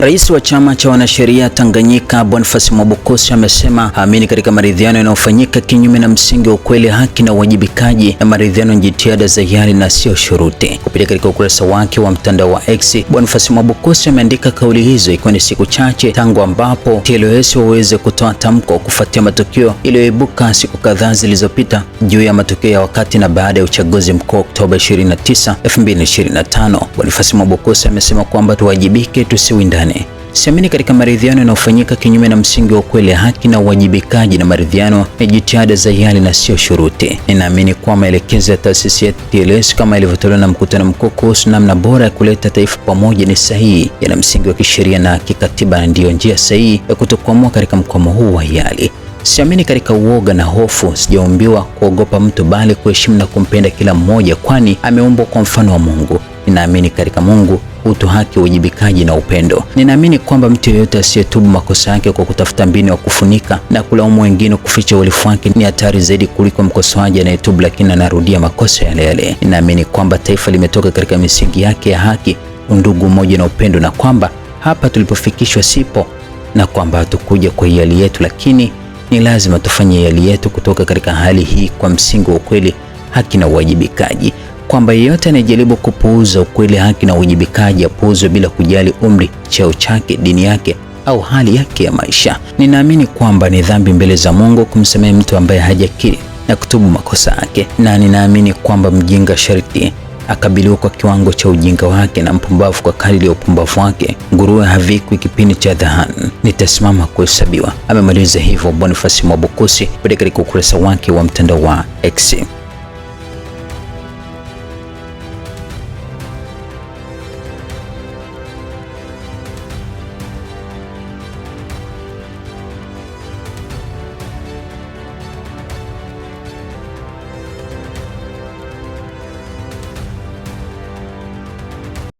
Rais wa chama cha wanasheria Tanganyika Boniface Mwabukusi amesema haamini katika maridhiano yanayofanyika kinyume na msingi wa ukweli, haki na uwajibikaji, na maridhiano ni jitihada za hiari na sio shuruti. Kupitia katika ukurasa wake wa mtandao wa X, Boniface Mwabukusi ameandika kauli hizo ikiwa ni siku chache tangu ambapo TLS waweze kutoa tamko kufuatia matukio yaliyoibuka siku kadhaa zilizopita juu ya matukio ya wakati na baada ya uchaguzi mkuu Oktoba 29, 2025. Boniface Mwabukusi amesema kwamba tuwajibike, tusiwindane. Siamini katika maridhiano yanayofanyika kinyume na msingi wa ukweli, haki na uwajibikaji, na maridhiano ni jitihada za hiari na sio shuruti. Ninaamini kuwa maelekezo ya taasisi ya TLS kama ilivyotolewa na mkutano mkuu kuhusu namna bora ya kuleta taifa pamoja ni sahihi, yana msingi wa kisheria na kikatiba, na ndiyo njia sahihi ya kutokwamua katika mkwamo huu wa hiari. Siamini katika uoga na hofu. Sijaumbiwa kuogopa mtu, bali kuheshimu na kumpenda kila mmoja, kwani ameumbwa kwa mfano wa Mungu. Ninaamini katika Mungu, utu, haki, uwajibikaji na upendo. Ninaamini kwamba mtu yeyote asiyetubu makosa yake kwa kutafuta mbinu ya kufunika na kulaumu wengine kuficha uhalifu wake ni hatari zaidi kuliko mkosoaji anayetubu lakini anarudia makosa yale yale. Ninaamini kwamba taifa limetoka katika misingi yake ya haki, undugu, umoja na upendo, na kwamba hapa tulipofikishwa sipo, na kwamba hatukuja kwa hiari yetu, lakini ni lazima tufanye hiari yetu kutoka katika hali hii kwa msingi wa ukweli, haki na uwajibikaji, kwamba yeyote anayejaribu kupuuza ukweli, haki na uwajibikaji apuuzwe bila kujali umri, cheo chake, dini yake au hali yake ya maisha. Ninaamini kwamba ni dhambi mbele za Mungu kumsamehe mtu ambaye hajakiri na kutubu makosa yake, na ninaamini kwamba mjinga sharti akabiliwa kwa kiwango cha ujinga wake na mpumbavu kwa kadiri ya upumbavu wake. Nguruwe havikwi kipindi cha dhahabu, nitasimama kuhesabiwa. Amemaliza hivyo Boniface Mwabukusi katika ukurasa wake wa mtandao wa X.